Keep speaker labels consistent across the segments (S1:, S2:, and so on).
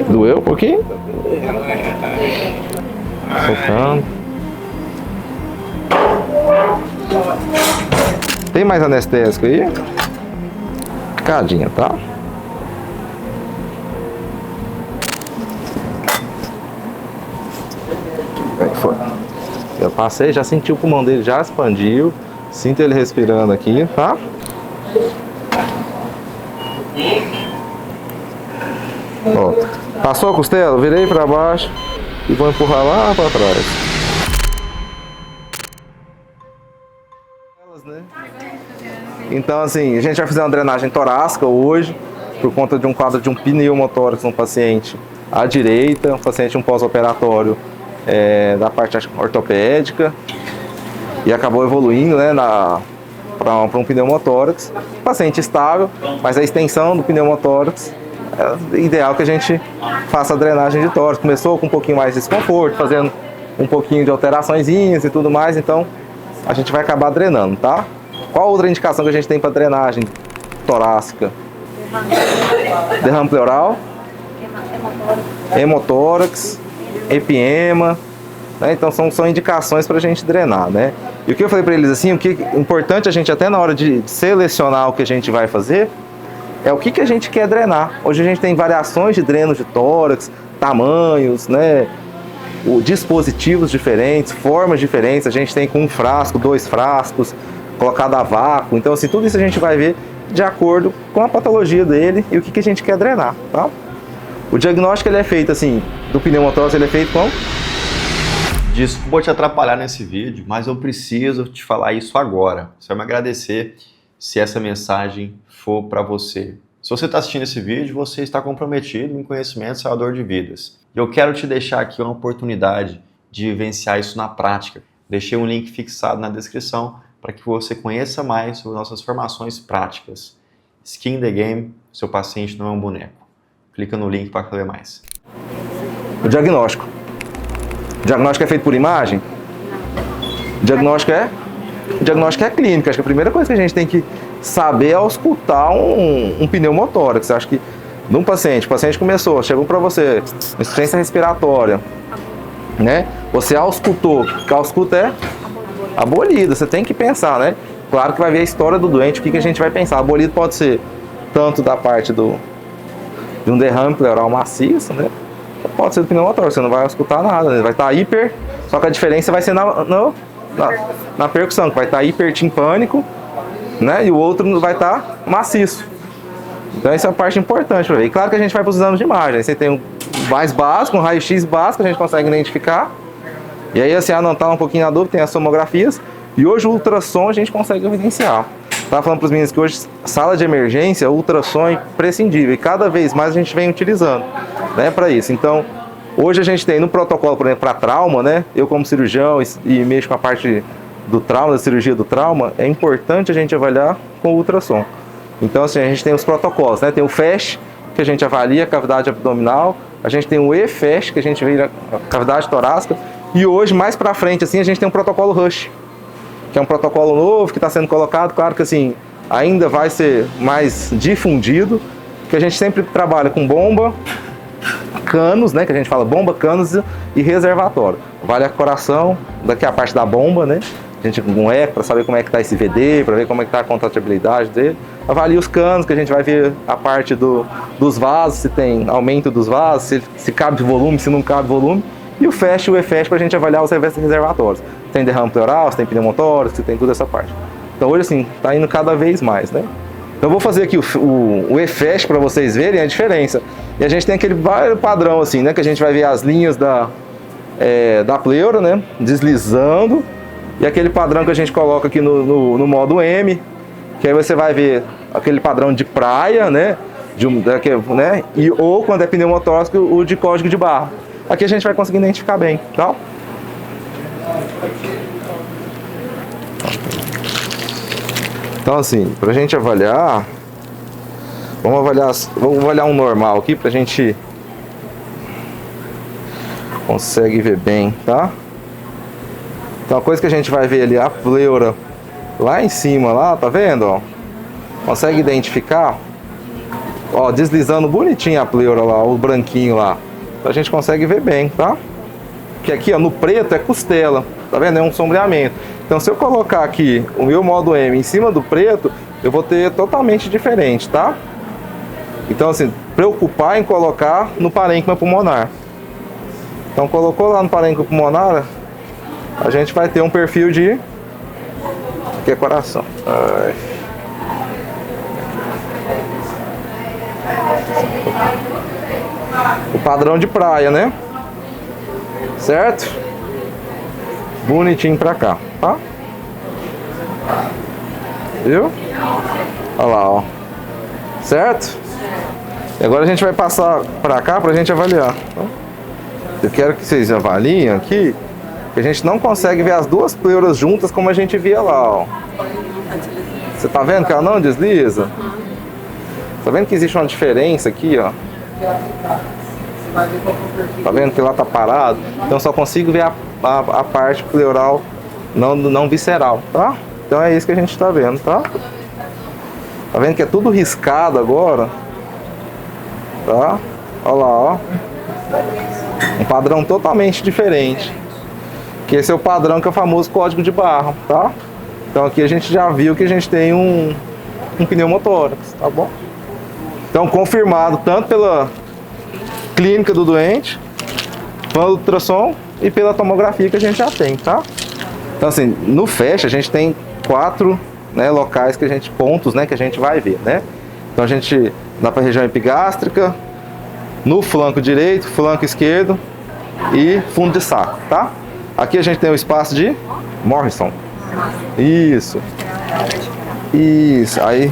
S1: Doeu um pouquinho? Focando. Tem mais anestésico aí? Cadinha, tá? Aí foi. Eu passei, já senti o pulmão dele, já expandiu. Sinto ele respirando aqui, tá? Ó, passou a costela, virei pra baixo e vou empurrar lá pra trás. Então assim, a gente vai fazer uma drenagem torácica hoje, por conta de um quadro de um pneumotórax no paciente à direita, um paciente pós-operatório da parte ortopédica, e acabou evoluindo, né, para um pneumotórax. Paciente estável, mas a extensão do pneumotórax é ideal que a gente faça a drenagem de tórax. Começou com um pouquinho mais de desconforto, fazendo um pouquinho de alteraçõezinhas e tudo mais, então a gente vai acabar drenando, tá? Qual outra indicação que a gente tem para drenagem torácica? Derrame pleural, hemotórax, epiema, né? Então são indicações para a gente drenar, né? E o que eu falei para eles assim, o que é importante a gente até na hora de selecionar o que a gente vai fazer, é o que a gente quer drenar. Hoje a gente tem variações de drenos de tórax, tamanhos, né? Dispositivos diferentes, formas diferentes. A gente tem com um frasco, 2 frascos, colocado a vácuo. Então assim, tudo isso a gente vai ver de acordo com a patologia dele e o que a gente quer drenar, tá? O diagnóstico ele é feito assim, do pneumotórax ele é feito com...
S2: Desculpa te atrapalhar nesse vídeo, mas eu preciso te falar isso agora. Você vai me agradecer se essa mensagem for para você. Se você está assistindo esse vídeo, você está comprometido em conhecimento salvador de vidas. E eu quero te deixar aqui uma oportunidade de vivenciar isso na prática. Deixei um link fixado na descrição para que você conheça mais sobre nossas formações práticas. Skin in the Game, seu paciente não é um boneco. Clica no link para saber mais.
S1: O diagnóstico. O diagnóstico é feito por imagem? O diagnóstico é clínico. Acho que a primeira coisa que a gente tem que saber é auscultar um pneumotórax. Acho que de um paciente, o paciente começou, chegou para você, insuficiência respiratória, né? Você auscultou, que ausculta é abolido, você tem que pensar, né? Claro que vai ver a história do doente, o que a gente vai pensar. Abolido pode ser tanto da parte de um derrame pleural maciço, né? Pode ser do pneumotórax, você não vai escutar nada, né? Vai estar hiper, só que a diferença vai ser na percussão, que vai estar hipertimpânico, né? E o outro vai estar maciço. Então essa é a parte importante para ver. E claro que a gente vai para os exames de imagem. Aí você tem um mais básico, um raio-x básico, a gente consegue identificar. E aí assim, não está um pouquinho na dúvida, tem as somografias. E hoje o ultrassom a gente consegue evidenciar. Estava falando para os meninos que hoje, sala de emergência, o ultrassom é imprescindível. E cada vez mais a gente vem utilizando, né, para isso. Então, hoje a gente tem no protocolo, por exemplo, para trauma, né? Eu como cirurgião e mexo com a parte do trauma, da cirurgia do trauma, é importante a gente avaliar com o ultrassom. Então, assim, a gente tem os protocolos, né? Tem o FAST, que a gente avalia a cavidade abdominal. A gente tem o EFAST, que a gente vê a cavidade torácica. E hoje, mais para frente, assim, a gente tem um protocolo RUSH, que é um protocolo novo que está sendo colocado. Claro que assim, ainda vai ser mais difundido, que a gente sempre trabalha com bomba, canos, né, que a gente fala bomba, canos e reservatório. Avalia coração, daqui a parte da bomba, né, a gente com um eco para saber como é que está esse VD, para ver como é que está a contratibilidade dele. Avalia os canos, que a gente vai ver a parte dos vasos, se tem aumento dos vasos, se cabe volume, se não cabe volume. E o FAST e o EFAST para a gente avaliar os reservatórios. Tem derrame pleural, se tem pneumotórax, se tem toda essa parte. Então hoje assim, está indo cada vez mais, né? Então eu vou fazer aqui o EFAST para vocês verem a diferença. E a gente tem aquele padrão assim, né? Que a gente vai ver as linhas da pleura, né? Deslizando. E aquele padrão que a gente coloca aqui no modo M. Que aí você vai ver aquele padrão de praia, né? Ou quando é pneumotórax, o de código de barra. Aqui a gente vai conseguir identificar bem, tá? Então assim, pra gente avaliar, vamos avaliar um normal aqui pra gente consegue ver bem, tá? Então a coisa que a gente vai ver ali, a pleura lá em cima, lá, tá vendo, ó? Consegue identificar? Ó, deslizando bonitinho a pleura lá, o branquinho lá. A gente consegue ver bem, tá? Que aqui, ó, no preto é costela, tá vendo? É um sombreamento. Então, se eu colocar aqui o meu modo M em cima do preto, eu vou ter totalmente diferente, tá? Então, assim, preocupar em colocar no parênquima pulmonar. Então, colocou lá no parênquima pulmonar, a gente vai ter um perfil de... Aqui é coração. Ai. O padrão de praia, né? Certo? Bonitinho pra cá, tá? Viu? Olha lá, ó. Certo? E agora a gente vai passar pra cá pra gente avaliar, tá? Eu quero que vocês avaliem aqui, que a gente não consegue ver as duas pleuras juntas como a gente via lá, ó. Você tá vendo que ela não desliza? Tá vendo que existe uma diferença aqui, ó? Tá vendo que lá tá parado? Então só consigo ver a parte pleural não visceral, tá? Então é isso que a gente tá vendo, tá? Tá vendo que é tudo riscado agora? Tá? Olha lá, ó. Um padrão totalmente diferente. Que esse é o padrão que é o famoso código de barra, tá? Então aqui a gente já viu que a gente tem um pneumotórax, tá bom? Então confirmado tanto pela clínica do doente, pelo ultrassom e pela tomografia que a gente já tem, tá? Então assim, no FAST a gente tem 4, né, locais que a gente, pontos, né, que a gente vai ver, né? Então a gente dá para a região epigástrica, no flanco direito, flanco esquerdo e fundo de saco, tá? Aqui a gente tem o espaço de Morrison. Isso. Isso. Aí.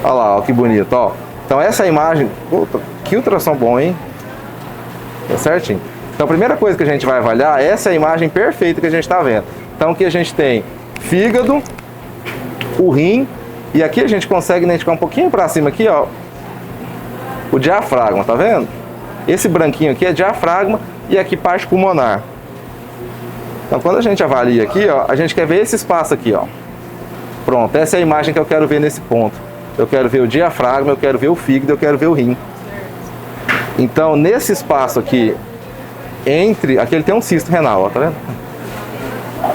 S1: Olha lá, ó, que bonito, ó. Então essa imagem, puta, que ultrassom bom, hein? Tá certinho. Então a primeira coisa que a gente vai avaliar, essa é a imagem perfeita que a gente está vendo. Então aqui a gente tem fígado, o rim, e aqui a gente consegue identificar um pouquinho para cima aqui, ó, o diafragma, tá vendo? Esse branquinho aqui é diafragma e aqui parte pulmonar. Então quando a gente avalia aqui, ó, a gente quer ver esse espaço aqui, ó. Pronto, essa é a imagem que eu quero ver nesse ponto. Eu quero ver o diafragma, eu quero ver o fígado, eu quero ver o rim. Então nesse espaço aqui, aqui ele tem um cisto renal, ó, tá vendo?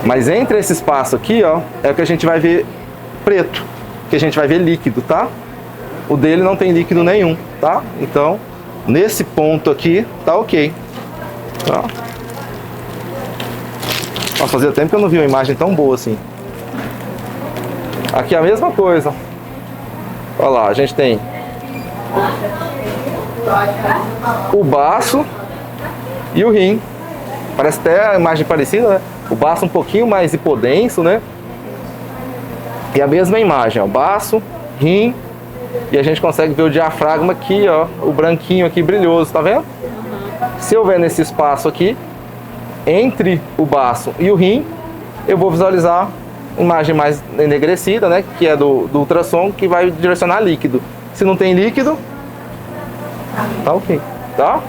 S1: Mas entre esse espaço aqui, ó, é o que a gente vai ver preto, que a gente vai ver líquido, tá? O dele não tem líquido nenhum, tá? Então, nesse ponto aqui, tá ok. Tá? Nossa, fazia tempo que eu não vi uma imagem tão boa assim. Aqui é a mesma coisa. Olha lá, a gente tem o baço e o rim. Parece até a imagem parecida, né? O baço um pouquinho mais hipodenso, né? E a mesma imagem, ó, baço, rim, e a gente consegue ver o diafragma aqui, ó, o branquinho aqui brilhoso, tá vendo? Se eu ver nesse espaço aqui, entre o baço e o rim, eu vou visualizar imagem mais enegrecida, né, que é do ultrassom, que vai direcionar líquido. Se não tem líquido, tá ok, tá?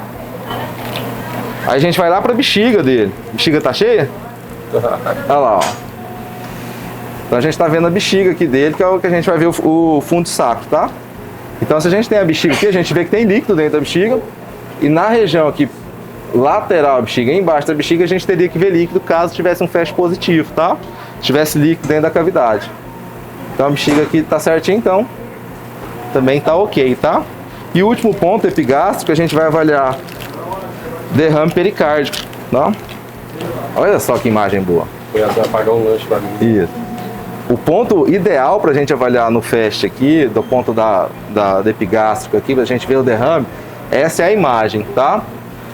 S1: Aí a gente vai lá pra bexiga dele. Bexiga tá cheia? Olha lá, ó. Então a gente tá vendo a bexiga aqui dele, que é o que a gente vai ver o fundo de saco, tá? Então se a gente tem a bexiga aqui, a gente vê que tem líquido dentro da bexiga. E na região aqui lateral da bexiga, embaixo da bexiga, a gente teria que ver líquido caso tivesse um FAST positivo, tá? Se tivesse líquido dentro da cavidade. Então a bexiga aqui tá certinho, então também tá ok, tá? E o último ponto epigástrico, a gente vai avaliar derrame pericárdico, tá? Olha só que imagem boa.
S3: Foi até pagar um lanche pra mim.
S1: Isso. O ponto ideal para a gente avaliar no FAST aqui, do ponto da epigástrico aqui, para a gente ver o derrame, essa é a imagem, tá?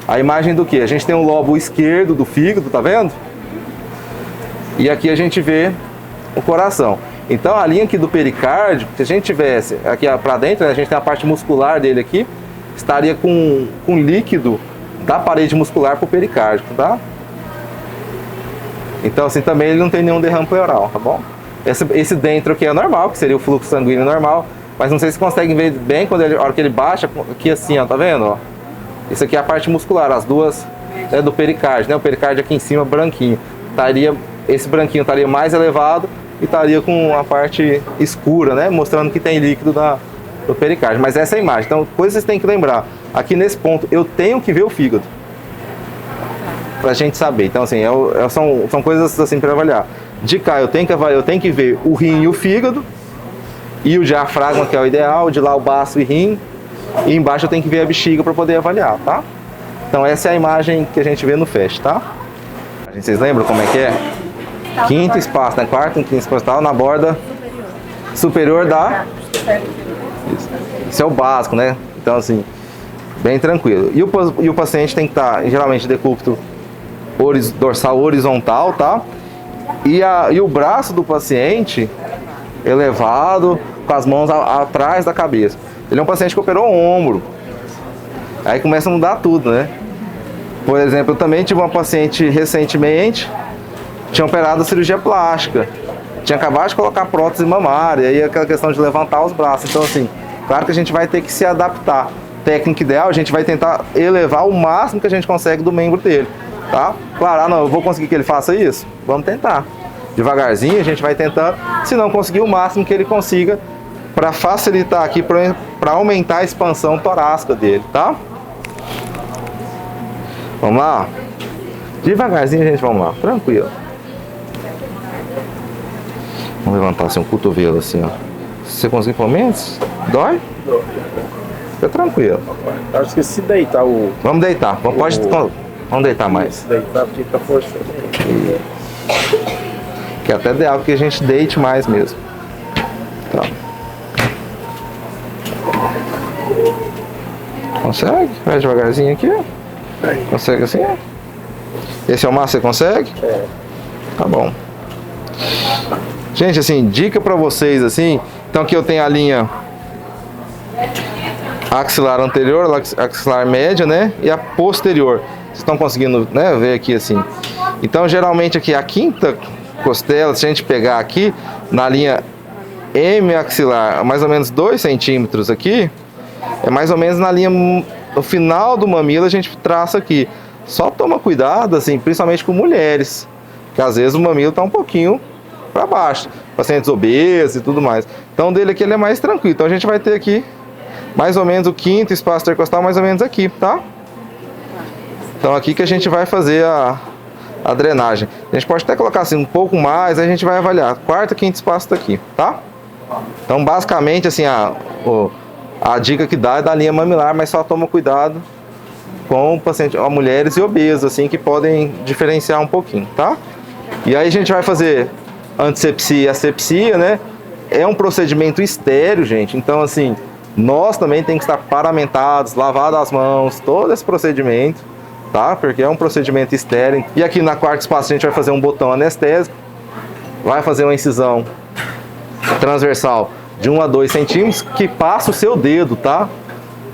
S1: A imagem do que? A gente tem um lobo esquerdo do fígado, tá vendo? E aqui a gente vê o coração. Então a linha aqui do pericárdio, se a gente tivesse aqui para dentro, né, a gente tem a parte muscular dele aqui, estaria com líquido da parede muscular para o pericárdio, tá? Então assim também ele não tem nenhum derrame pleural, tá bom? Esse dentro aqui é normal, que seria o fluxo sanguíneo normal, mas não sei se conseguem ver bem quando a hora que ele baixa aqui assim, ó, tá vendo? Ó? Isso aqui é a parte muscular, as duas do pericárdio, né? O pericárdio aqui em cima branquinho, esse branquinho estaria mais elevado e estaria com a parte escura, né? Mostrando que tem líquido no pericárdio. Mas essa é a imagem. Então, coisa que vocês têm que lembrar. Aqui nesse ponto, eu tenho que ver o fígado. Pra gente saber. Então, assim, são coisas assim para avaliar. De cá, eu tenho que ver o rim e o fígado. E o diafragma, que é o ideal. De lá, o baço e rim. E embaixo eu tenho que ver a bexiga para poder avaliar, tá? Então, essa é a imagem que a gente vê no FAST, tá? Vocês lembram como é que é? Quinto espaço, né? Quarto e quinto espaço, tá? Na borda superior da... Isso é o básico, né? Então, assim, bem tranquilo. E o paciente tem que estar, geralmente, decúbito dorsal horizontal, tá? E o braço do paciente elevado, com as mãos atrás da cabeça. Ele é um paciente que operou o ombro. Aí começa a mudar tudo, né? Por exemplo, eu também tive uma paciente recentemente, tinha operado cirurgia plástica, tinha acabado de colocar prótese mamária, e aí aquela questão de levantar os braços. Então, assim, claro que a gente vai ter que se adaptar. Técnica ideal, a gente vai tentar elevar o máximo que a gente consegue do membro dele, tá? Claro, não, eu vou conseguir que ele faça isso? Vamos tentar. Devagarzinho, a gente vai tentando, se não conseguir o máximo que ele consiga, para facilitar aqui, para aumentar a expansão torácica dele, tá? Vamos lá? Devagarzinho, gente, vamos lá, tranquilo. Vamos levantar assim, um cotovelo assim, ó. Se você conseguir pelo menos, dói?
S3: Dói.
S1: Fica tranquilo.
S3: Acho que se deitar o...
S1: Vamos deitar, vamos deitar mais.
S3: Se deitar, fica força.
S1: Que é até ideal que a gente deite mais mesmo. Tá. Consegue? Vai devagarzinho aqui. Consegue assim? Esse é o máximo, você consegue?
S3: É.
S1: Tá bom. Gente, assim, dica pra vocês, assim. Então aqui eu tenho a linha axilar anterior, axilar média, né? E a posterior. Vocês estão conseguindo, né, ver aqui assim. Então, geralmente aqui a quinta costela, se a gente pegar aqui na linha M axilar, mais ou menos 2 centímetros aqui, é mais ou menos na linha, no final do mamilo a gente traça aqui. Só toma cuidado, assim, principalmente com mulheres, que às vezes o mamilo tá um pouquinho para baixo, pacientes obesos e tudo mais. Então, dele aqui ele é mais tranquilo. Então, a gente vai ter aqui mais ou menos o quinto espaço intercostal, mais ou menos aqui, tá? Então, aqui que a gente vai fazer a drenagem. A gente pode até colocar assim um pouco mais, aí a gente vai avaliar. Quarto e quinto espaço daqui, tá? Então, basicamente, assim, a dica que dá é da linha mamilar, mas só toma cuidado com o paciente, mulheres e obesos, assim, que podem diferenciar um pouquinho, tá? E aí a gente vai fazer antisepsia e asepsia, né? É um procedimento estéril, gente. Então, assim, nós também temos que estar paramentados, lavadas as mãos, todo esse procedimento, tá? Porque é um procedimento estéril. E aqui na quarto espaço a gente vai fazer um botão anestésico, vai fazer uma incisão transversal de 1 a 2 centímetros que passa o seu dedo, tá?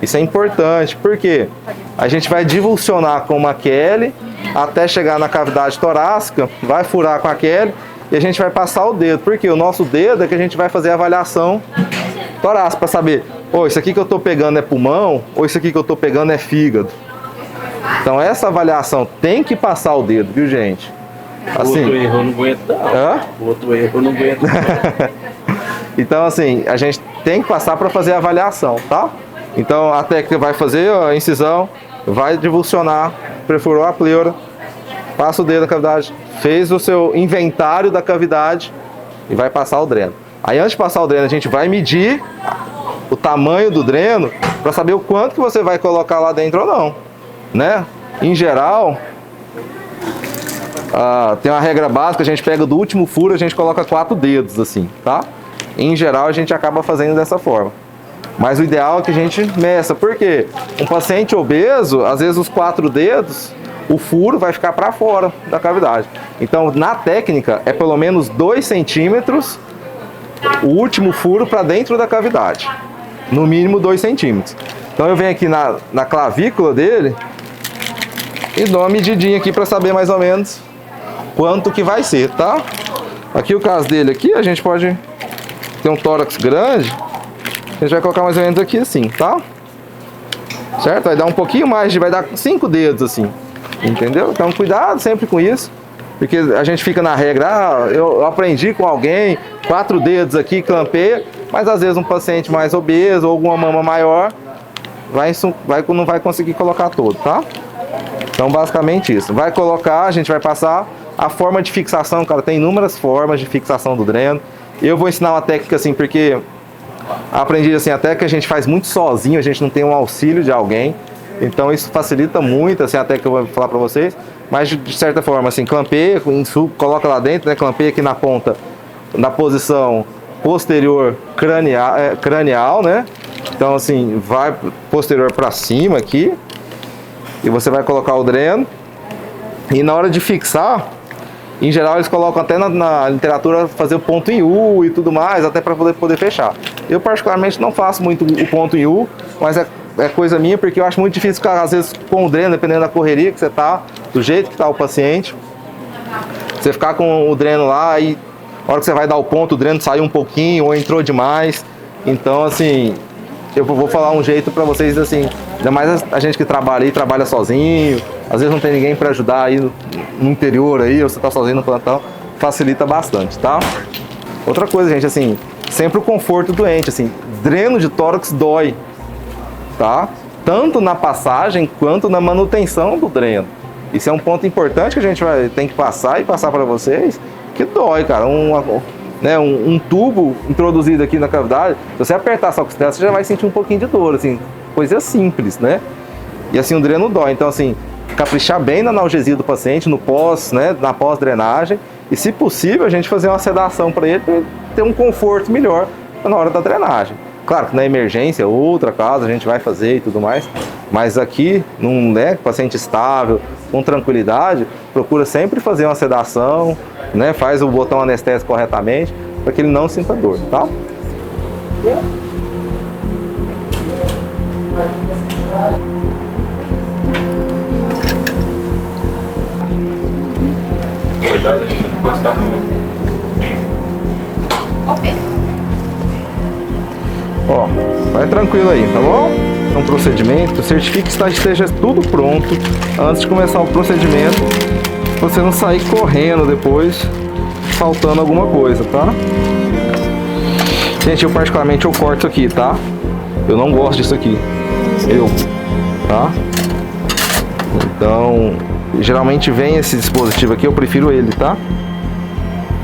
S1: Isso é importante, porque a gente vai divulsionar com uma Kelly até chegar na cavidade torácica, vai furar com a Kelly e a gente vai passar o dedo, porque o nosso dedo é que a gente vai fazer a avaliação torácica para saber, isso aqui que eu tô pegando é pulmão, ou isso aqui que eu tô pegando é fígado. Então essa avaliação tem que passar o dedo, viu, gente? Assim,
S3: o outro erro eu não aguento não. O outro erro eu não aguento não.
S1: Então, assim, a gente tem que passar para fazer a avaliação, tá? Então, a técnica vai fazer a incisão, vai divulsionar, perfurou a pleura, passa o dedo na cavidade, fez o seu inventário da cavidade e vai passar o dreno. Aí, antes de passar o dreno, a gente vai medir o tamanho do dreno para saber o quanto que você vai colocar lá dentro ou não, né? Em geral, tem uma regra básica, a gente pega do último furo, a gente coloca 4 dedos, assim, tá? Em geral, a gente acaba fazendo dessa forma. Mas o ideal é que a gente meça. Por quê? Um paciente obeso, às vezes os 4 dedos, o furo vai ficar para fora da cavidade. Então, na técnica, é pelo menos 2 centímetros o último furo para dentro da cavidade. No mínimo 2 centímetros. Então, eu venho aqui na clavícula dele e dou uma medidinha aqui para saber mais ou menos quanto que vai ser, tá? Aqui o caso dele aqui, a gente pode... Tem um tórax grande, a gente vai colocar mais ou menos aqui assim, tá? Certo? Vai dar um pouquinho mais, vai dar 5 dedos assim, entendeu? Então cuidado sempre com isso. Porque a gente fica na regra, eu aprendi com alguém, 4 dedos aqui, clampeia, mas às vezes um paciente mais obeso ou alguma mama maior não vai conseguir colocar todo, tá? Então basicamente isso. Vai colocar, a gente vai passar a forma de fixação, cara, tem inúmeras formas de fixação do dreno. Eu vou ensinar uma técnica assim, porque aprendi assim, até que a gente faz muito sozinho, a gente não tem um auxílio de alguém. Então isso facilita muito, assim, até que eu vou falar para vocês. Mas de certa forma, assim, clampeia, coloca lá dentro, né? Clampeia aqui na ponta, na posição posterior cranial, né? Então assim, vai posterior para cima aqui. E você vai colocar o dreno. E na hora de fixar, em geral eles colocam até na literatura fazer o ponto em U e tudo mais, até para poder fechar. Eu particularmente não faço muito o ponto em U, mas é coisa minha, porque eu acho muito difícil ficar, às vezes, com o dreno, dependendo da correria que você tá, do jeito que tá o paciente. Você ficar com o dreno lá e na hora que você vai dar o ponto, o dreno saiu um pouquinho ou entrou demais. Então, assim, eu vou falar um jeito para vocês, assim, ainda mais a gente que trabalha aí, trabalha sozinho, às vezes não tem ninguém para ajudar aí no interior aí, ou você tá sozinho no plantão, facilita bastante, tá? Outra coisa, gente, assim, sempre o conforto do doente, assim, dreno de tórax dói, tá? Tanto na passagem quanto na manutenção do dreno. Isso é um ponto importante que a gente tem que passar e passar para vocês, que dói, cara. Um tubo introduzido aqui na cavidade, se você apertar sua costela, você já vai sentir um pouquinho de dor, assim, coisa simples, né? E assim, o dreno dói. Então, assim, caprichar bem na analgesia do paciente, no pós, né, na pós-drenagem, e se possível, a gente fazer uma sedação para ele ter um conforto melhor na hora da drenagem. Claro que na emergência, outra casa, a gente vai fazer e tudo mais, mas aqui, paciente estável, com tranquilidade, procura sempre fazer uma sedação, né, faz o botão anestésico corretamente, para que ele não sinta dor, tá? Ó, vai tranquilo aí, tá bom? É um procedimento, certifique que esteja tudo pronto antes de começar o procedimento, pra você não sair correndo depois, faltando alguma coisa, tá? Gente, eu particularmente corto aqui, tá? Eu não gosto disso aqui, tá? Então, geralmente vem esse dispositivo aqui, eu prefiro ele, tá?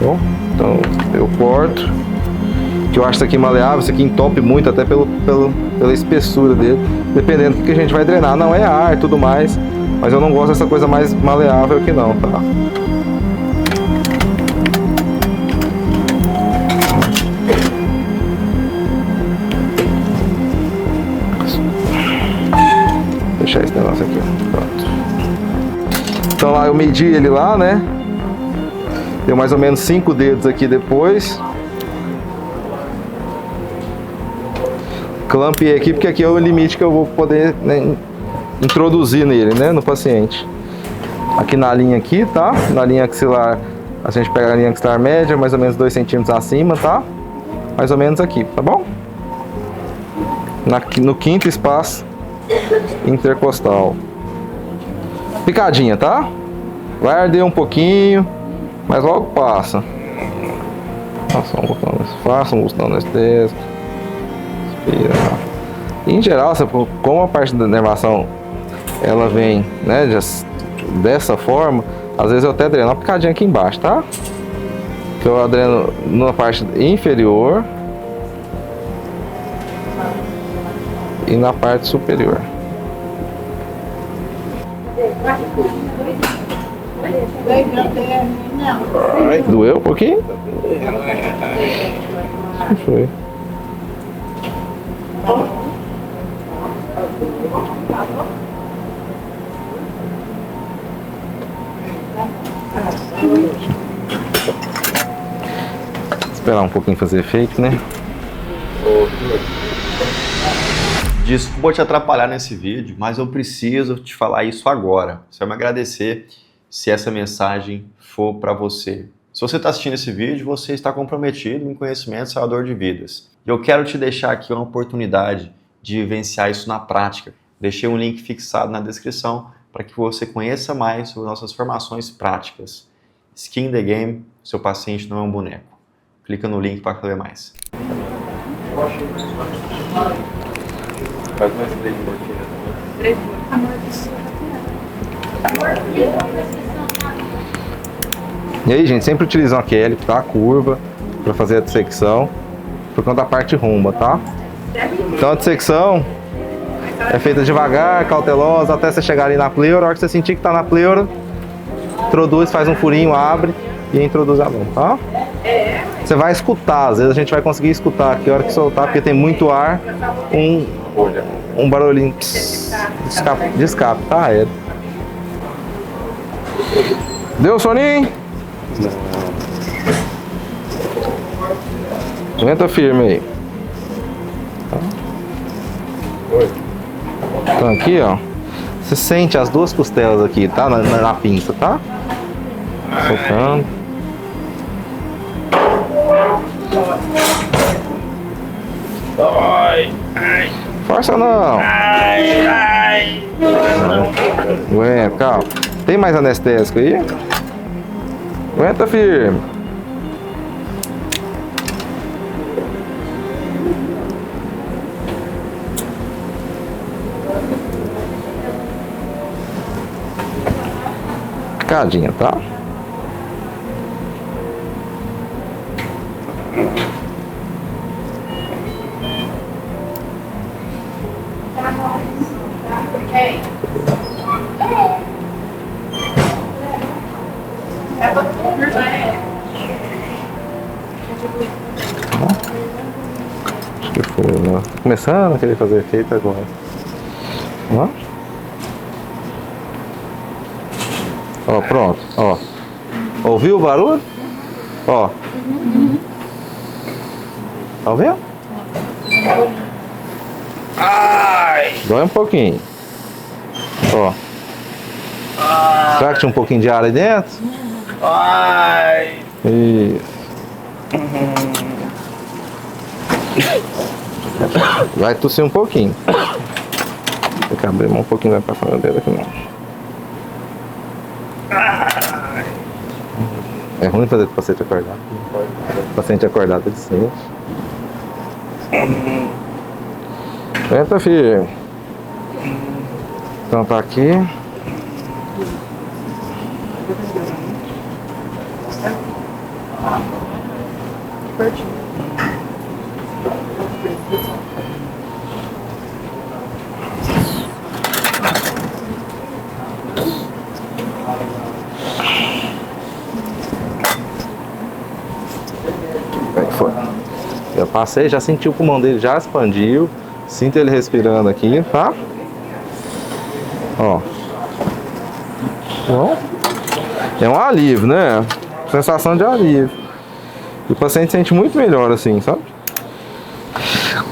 S1: Bom, então eu corto, que eu acho isso aqui maleável, isso aqui entope muito, até pela espessura dele, dependendo do que a gente vai drenar. Não é ar e tudo mais, mas eu não gosto dessa coisa mais maleável aqui não, tá? Vou deixar esse negócio aqui, ó. Pronto. Então lá eu medi ele lá, né? Deu mais ou menos 5 dedos aqui depois. Clampeei aqui, porque aqui é o limite que eu vou poder, né, introduzir nele, né, no paciente. Aqui na linha aqui, tá? Na linha axilar, a gente pega a linha axilar média, mais ou menos 2 centímetros acima, tá? Mais ou menos aqui, tá bom? No quinto espaço intercostal. Picadinha, tá? Vai arder um pouquinho, mas logo passa. Faça um botão anestésico. Em geral, como a parte da inervação ela vem, né, dessa forma, às vezes eu até dreno uma picadinha aqui embaixo, tá? Que eu dreno na parte inferior e na parte superior. Doeu um pouquinho? Foi. Esperar um pouquinho fazer efeito, né?
S2: Desculpa te atrapalhar nesse vídeo, mas eu preciso te falar isso agora. Você vai me agradecer se essa mensagem for para você. Se você está assistindo esse vídeo, você está comprometido em conhecimento salvador de vidas. E eu quero te deixar aqui uma oportunidade de vivenciar isso na prática. Deixei um link fixado na descrição para que você conheça mais sobre nossas formações práticas. Skin the Game, seu paciente não é um boneco. Clica no link para saber mais.
S3: Faz mais 3 minutinhos.
S1: E aí, gente, sempre utilizam a Kelly, tá? A curva, para fazer a dissecção, por conta da parte rumba, tá? Então a dissecção é feita devagar, cautelosa, até você chegar ali na pleura. A hora que você sentir que tá na pleura, introduz, faz um furinho, abre e introduz a mão, tá? Você vai escutar, às vezes a gente vai conseguir escutar aqui, a hora que soltar, porque tem muito ar, um barulhinho de escape, tá? Deu soninho? Aguenta firme aí. Então aqui, ó, você sente as duas costelas aqui, tá? Na pinça, tá? Soltando. Força não. Aguenta, calma. Tem mais anestésico aí? Aguenta firme. Picadinha, tá? Acho que foi, né? Tô começando a querer fazer efeito agora. Ó. Ó, pronto, ó. Ouviu o barulho? Ó. Tá ouvindo? Ai! Dói um pouquinho. Ó. Será que tinha um pouquinho de ar aí dentro?
S3: Ai!
S1: Isso. Vai tossir um pouquinho. Tem que abrir um pouquinho, vai passar meu dedo aqui não. É ruim fazer com o paciente acordado. O paciente acordado ele sente. Entra, filho. Então tá aqui. Eu passei, já senti o pulmão dele, já expandiu. Sinto ele respirando aqui, tá? Ó. Bom. É um alívio, né? Sensação de alívio. E o paciente sente muito melhor assim, sabe?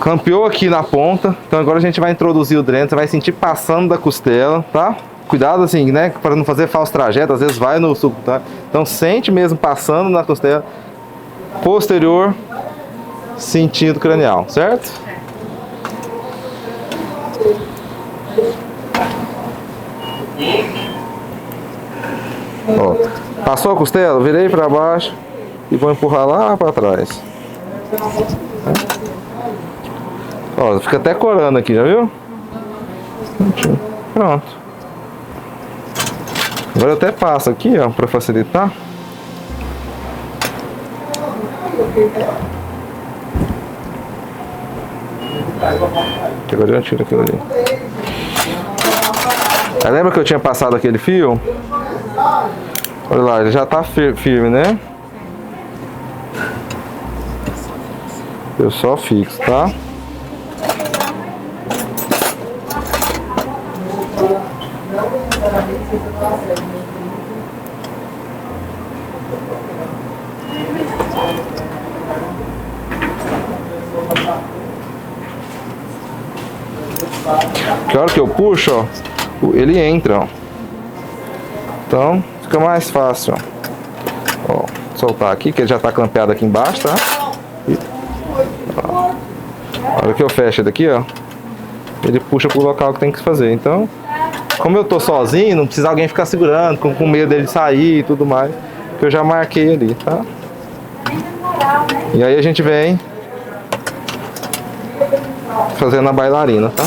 S1: Campeou aqui na ponta. Então agora a gente vai introduzir o dreno. Você vai sentir passando da costela, tá? Cuidado assim, né? Para não fazer falso trajeto. Às vezes vai no subcutâneo. Então sente mesmo passando na costela. Posterior. Sentido cranial, certo? Ó, passou a costela, virei para baixo e vou empurrar lá para trás. Ó, fica até corando aqui, já viu? Pronto. Agora eu até passo aqui, ó, para facilitar. Agora eu tiro aquilo ali. Aí lembra que eu tinha passado aquele fio? Olha lá, ele já tá firme, né? Eu só fixo, tá? Que hora que eu puxo, ó, ele entra, ó. Então fica mais fácil, ó. Soltar aqui, que ele já tá clampeado aqui embaixo, tá? E, ó. A hora que eu fecho daqui, ó, ele puxa pro local que tem que fazer. Então, como eu tô sozinho, não precisa alguém ficar segurando, com medo dele sair e tudo mais. que eu já marquei ali, tá? E aí a gente vem fazendo a bailarina, tá?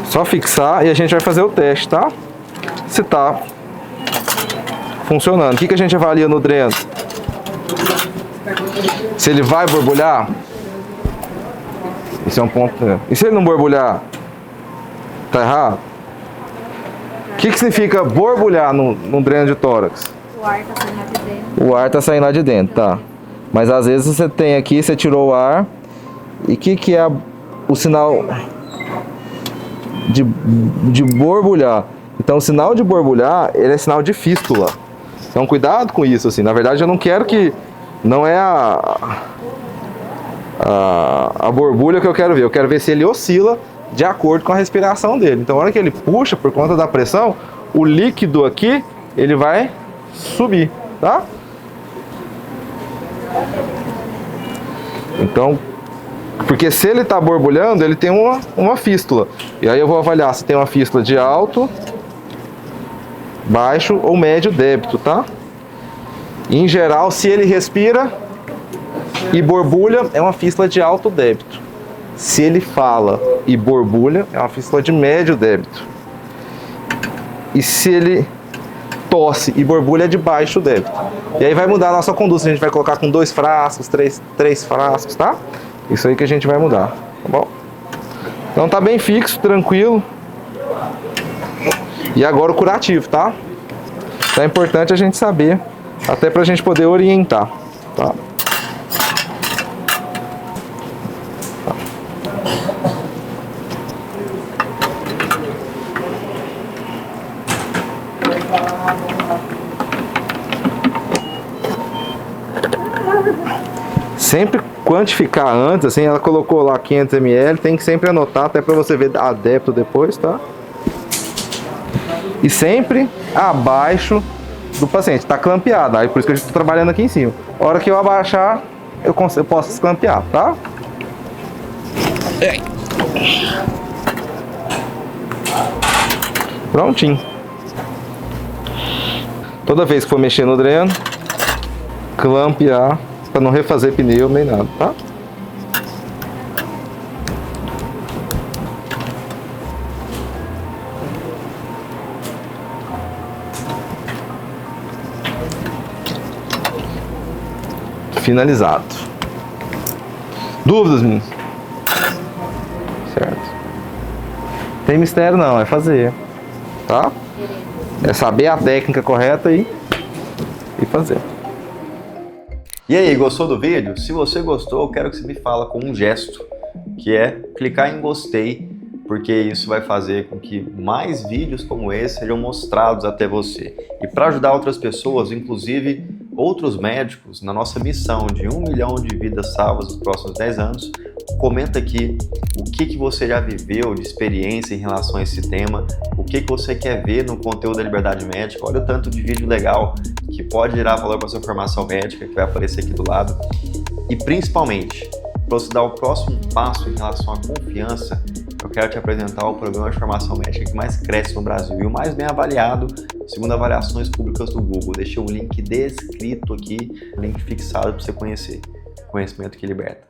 S1: Só fixar e a gente vai fazer o teste, tá? Se tá funcionando. O que a gente avalia no dreno? Se ele vai borbulhar? Esse é um ponto. E se ele não borbulhar? Tá errado? O que significa borbulhar num dreno de tórax?
S4: O ar tá saindo lá de dentro.
S1: O ar tá saindo lá de dentro, tá? Mas às vezes você tem aqui, você tirou o ar. E o que é o sinal de borbulhar? Então o sinal de borbulhar, ele é sinal de fístula. Então cuidado com isso, assim. Na verdade eu não quero que... Não é a borbulha que eu quero ver. Eu quero ver se ele oscila de acordo com a respiração dele. Então a hora que ele puxa por conta da pressão, o líquido aqui, ele vai subir, tá? Então, porque se ele está borbulhando, ele tem uma fístula. E aí eu vou avaliar se tem uma fístula de alto, baixo ou médio débito, tá? Em geral, se ele respira e borbulha, é uma fístula de alto débito. Se ele fala e borbulha, é uma fístula de médio débito. E se ele tosse e borbulha, é de baixo débito. E aí vai mudar a nossa conduta. A gente vai colocar com 2 frascos, 3 frascos, tá? Isso aí que a gente vai mudar, tá bom? Então tá bem fixo, tranquilo. E agora o curativo, tá? Então é importante a gente saber, até pra gente poder orientar, tá? Sempre quantificar antes, assim, ela colocou lá 500 ml, tem que sempre anotar, até para você ver a débito depois, tá? E sempre abaixo do paciente, tá clampeado, aí por isso que a gente tá trabalhando aqui em cima. A hora que eu abaixar, eu posso desclampear, tá? Prontinho. Toda vez que for mexer no dreno, clampear, para não refazer pneu nem nada, tá? Finalizado. Dúvidas, meninos? Certo. Tem mistério não, é fazer, tá? É saber a técnica correta e fazer.
S2: E aí, gostou do vídeo? Se você gostou, eu quero que você me fala com um gesto, que é clicar em gostei, porque isso vai fazer com que mais vídeos como esse sejam mostrados até você. E para ajudar outras pessoas, inclusive outros médicos, na nossa missão de 1 milhão de vidas salvas nos próximos 10 anos, comenta aqui o que você já viveu de experiência em relação a esse tema, o que você quer ver no conteúdo da Liberdade Médica. Olha o tanto de vídeo legal que pode gerar valor para sua formação médica, que vai aparecer aqui do lado. E principalmente, para você dar o próximo passo em relação à confiança, eu quero te apresentar o programa de formação médica que mais cresce no Brasil e o mais bem avaliado, segundo avaliações públicas do Google. Deixei um link descrito aqui, link fixado para você conhecer. Conhecimento que liberta.